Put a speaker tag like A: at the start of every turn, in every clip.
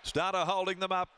A: Starter holding them up.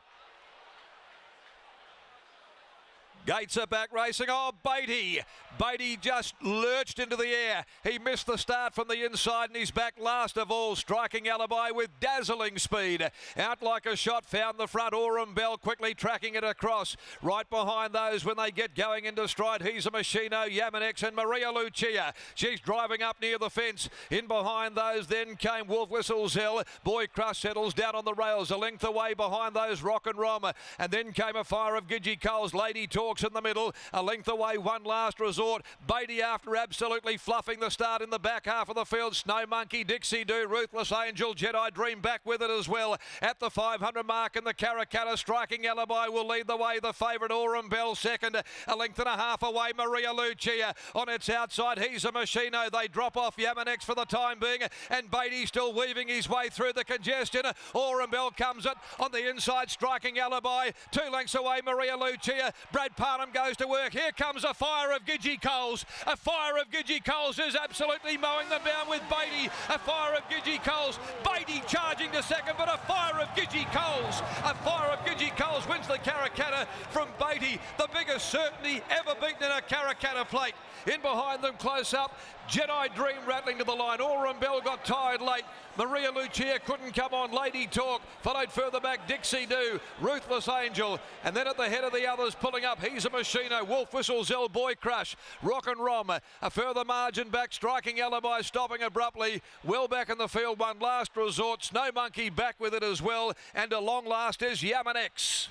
A: Gates are back racing. Oh, Beatty. Beatty just lurched into the air. He missed the start from the inside and he's back last of all. Striking Alibi with dazzling speed. Out like a shot, found the front. Aurum Bell quickly tracking it across. Right behind those when they get going into stride. He's a Machino, Yamanex and Maria Lucia. She's driving up near the fence. In behind those then came Wolf Whistle's Hill. Boy Crush settles down on the rails. A length away behind those Rock and Rom. And then came Afireofgidgeecoals. Lady Talks in the middle. A length away, One Last Resort. Beatty after absolutely fluffing the start in the back half of the field. Snow Monkey, Dixie Do, Ruthless Angel, Jedi Dream back with it as well. At the 500 mark in the Karrakatta, Striking Alibi will lead the way. The favourite Aurum Bell second. A length and a half away, Maria Lucia. On its outside, He's a Machino. They drop off Yamanex for the time being. And Beatty still weaving his way through the congestion. Aurum Bell comes it on the inside, Striking Alibi. 2 lengths away, Maria Lucia. Brad Parham goes to work. Here comes Afireofgidgeecoals. Afireofgidgeecoals is absolutely mowing them down with Beatty. Afireofgidgeecoals. Beatty charging to second, but Afireofgidgeecoals wins the Karrakatta from Beatty. The biggest certainty ever beaten in a Karrakatta Plate. In behind them, close up, Jedi Dream rattling to the line. Aurum Bell got tired late. Maria Lucia couldn't come on. Lady Talk followed further back. Dixie Do, Ruthless Angel, and then at the head of the others pulling up. He's a Machino, Wolf Whistle, Zell, Boy Crush, Rock and Rom. A further margin back. Striking Alibi stopping abruptly. Well back in the field. One Last Resort. Snow Monkey back with it as well. And a long last is Yamanex.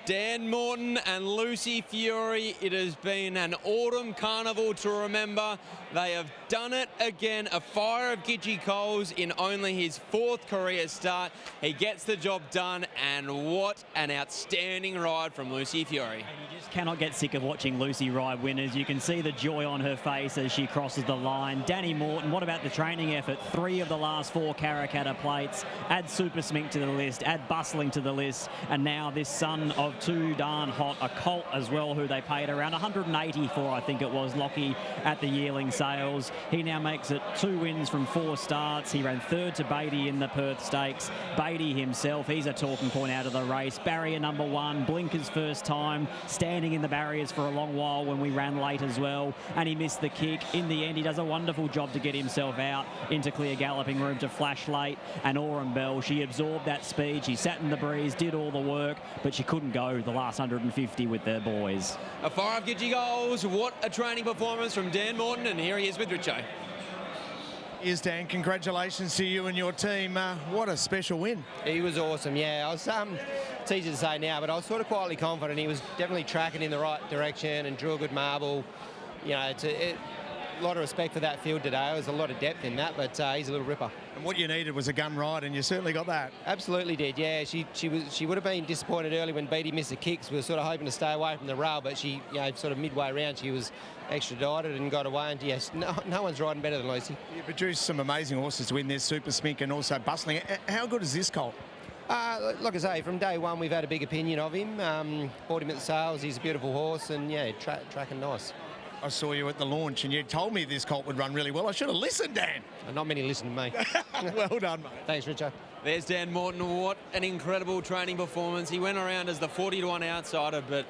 B: Dan Morton and Lucy Fury, it has been an autumn carnival to remember. They have done it again. Afireofgidgeecoals in only his 4th career start. He gets the job done, and what an outstanding ride from Lucy Fury.
C: And you just cannot get sick of watching Lucy ride winners. You can see the joy on her face as she crosses the line. Danny Morton, what about the training effort? 3 of the last 4 Karrakatta Plates. Add Super Smink to the list, add Bustling to the list, and now this son of Too Darn Hot, a colt as well, who they paid around 180 for, I think it was, Lockie, at the yearling sales. He now makes it 2 wins from 4 starts. He ran 3rd to Beatty in the Perth Stakes. Beatty himself, he's a talking point out of the race. Barrier number 1, Blinker's first time, standing in the barriers for a long while when we ran late as well, and he missed the kick. In the end, he does a wonderful job to get himself out into clear galloping room to flash late, and Aurum Bell, she absorbed that speed. She sat in the breeze, did all the work, but she couldn't go the last 150 with their boys.
B: Afireofgidgeecoals, what a training performance from Dan Morton, and here he is with Richo.
D: Here's Dan, congratulations to you and your team. What a special win.
E: He was awesome, yeah. I was, it's easy to say now, but I was sort of quietly confident. He was definitely tracking in the right direction and drew a good marble. You know, a lot of respect for that field today. There was a lot of depth in that, but he's a little ripper.
D: And what you needed was a gun ride, and you certainly got that.
E: Absolutely did, yeah. She would have been disappointed early when Beatty missed the kicks. We were sort of hoping to stay away from the rail, but she, you know, sort of midway around, she was extradited and got away. And yes, no one's riding better than Lucy.
D: You produced some amazing horses to win. There's Super Smink and also Bustling. How good is this colt?
E: Like I say, from day one we've had a big opinion of him. Bought him at the sales. He's a beautiful horse, and yeah, tracking nice.
D: I saw you at the launch and you told me this colt would run really well. I should have listened, Dan.
E: Not many listen to me.
D: Well done, mate.
E: Thanks, Richo.
B: There's Dan Morton. What an incredible training performance. He went around as the 40-to-1 outsider, but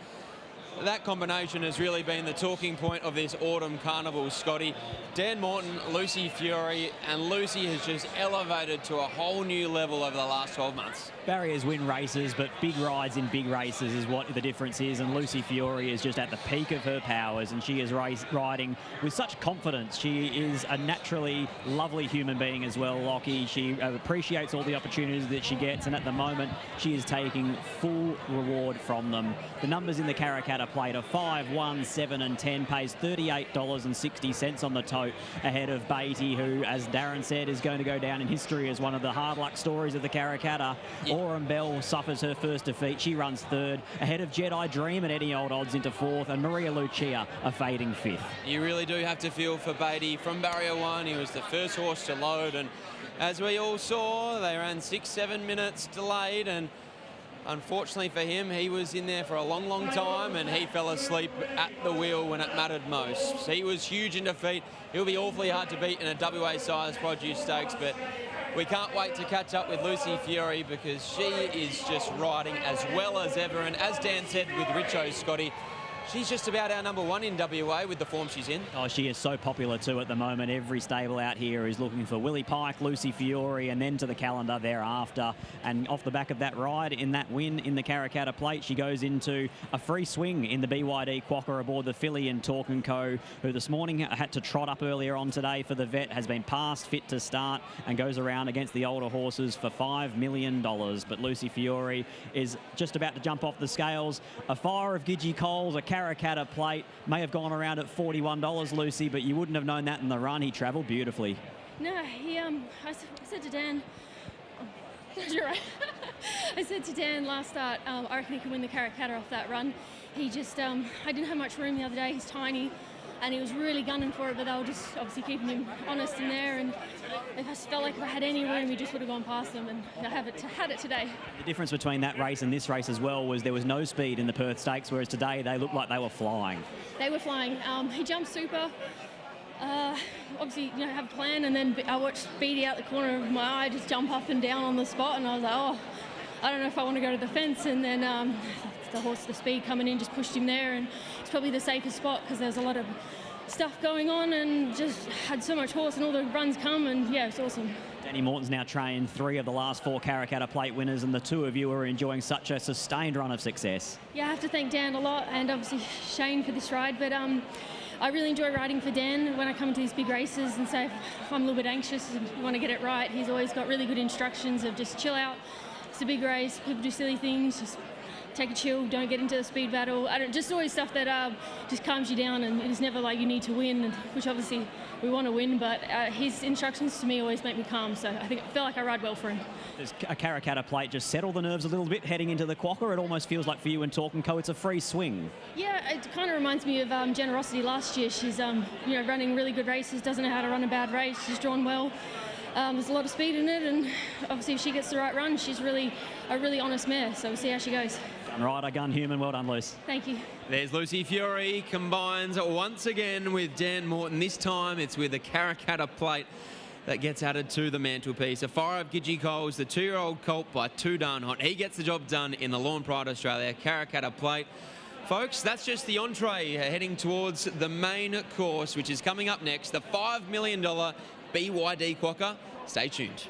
B: that combination has really been the talking point of this autumn carnival, Scotty. Dan Morton, Lucy Fury, and Lucy has just elevated to a whole new level over the last 12 months.
C: Barriers win races, but big rides in big races is what the difference is, and Lucy Fury is just at the peak of her powers, and she is riding with such confidence. She is a naturally lovely human being as well, Lockie. She appreciates all the opportunities that she gets, and at the moment she is taking full reward from them. The numbers in the Karrakatta Plate are 5, 1, 7 and 10, pays $38.60 on the tote, ahead of Beatty, who, as Darren said, is going to go down in history as one of the hard luck stories of the Karrakatta. Yeah. Aurum Bell suffers her first defeat. She runs 3rd, ahead of Jedi Dream at any old odds into 4th, and Maria Lucia a fading 5th.
B: You really do have to feel for Beatty. From barrier 1, he was the first horse to load, and as we all saw, they ran 6-7 minutes delayed, and Unfortunately for him, he was in there for a long, long time and he fell asleep at the wheel when it mattered most. So he was huge in defeat. He'll be awfully hard to beat in a WA size produce stakes, but we can't wait to catch up with Lucy Fury because she is just riding as well as ever. And as Dan said with Richo Scotty, she's just about our #1 in WA with the form she's in.
C: Oh, she is so popular too at the moment. Every stable out here is looking for Willie Pike, Lucy Fiore, and then to the calendar thereafter. And off the back of that ride in that win in the Karrakatta Plate, she goes into a free swing in the BYD Quokka aboard the filly in Talk & Co, who this morning had to trot up earlier on today for the vet, has been passed fit to start and goes around against the older horses for $5 million. But Lucy Fiore is just about to jump off the scales. Afireofgidgeecoals, a Karrakatta Plate, may have gone around at $41, Lucy, but you wouldn't have known that in the run. He travelled beautifully.
F: No, I said to Dan, you're right. I said to Dan last start, I reckon he can win the Karrakatta off that run. He just, I didn't have much room the other day. He's tiny, and he was really gunning for it, but they were just obviously keeping him honest in there. And I just felt like if I had any room, he just would have gone past them, and I had it today.
C: The difference between that race and this race as well was there was no speed in the Perth Stakes, whereas today they looked like they were flying. They were flying.
F: He jumped super. Obviously, have a plan, and then I watched Speedy out the corner of my eye just jump up and down on the spot, and I was like, oh, I don't know if I want to go to the fence. And then the speed coming in just pushed him there, and it's probably the safest spot because there's a lot of stuff going on and just had so much horse and all the runs come, and yeah, it's awesome.
C: Danny Morton's now trained 3 of the last 4 Karrakatta Plate winners, and the 2 of you are enjoying such a sustained run of success.
F: Yeah, I have to thank Dan a lot, and obviously Shane for this ride, but I really enjoy riding for Dan when I come into these big races, and so if I'm a little bit anxious and want to get it right, he's always got really good instructions of just chill out. It's a big race, people do silly things, just take a chill, don't get into a speed battle. Just always stuff that just calms you down, and it's never like you need to win, which obviously we want to win, but his instructions to me always make me calm, so I feel like I ride well for him.
C: Does a Karrakatta Plate just settle the nerves a little bit heading into the Quokka? It almost feels like for you and Talk & Co, it's a free swing.
F: Yeah, it kind of reminds me of Generosity last year. She's running really good races, doesn't know how to run a bad race, she's drawn well. There's a lot of speed in it, and obviously if she gets the right run, she's really a really honest mare, so we'll see how she goes.
C: Gun rider, gun human, well done, Luce.
F: Thank you.
B: There's Lucy Fury, combines once again with Dan Morton. This time it's with a Karrakatta Plate that gets added to the mantelpiece. Afireofgidgeecoals, the 2-year-old colt by Too Darn Hot. He gets the job done in the Lawn Pride Australia Karrakatta Plate. Folks, that's just the entree heading towards the main course, which is coming up next, the $5 million BYD Quokka. Stay tuned.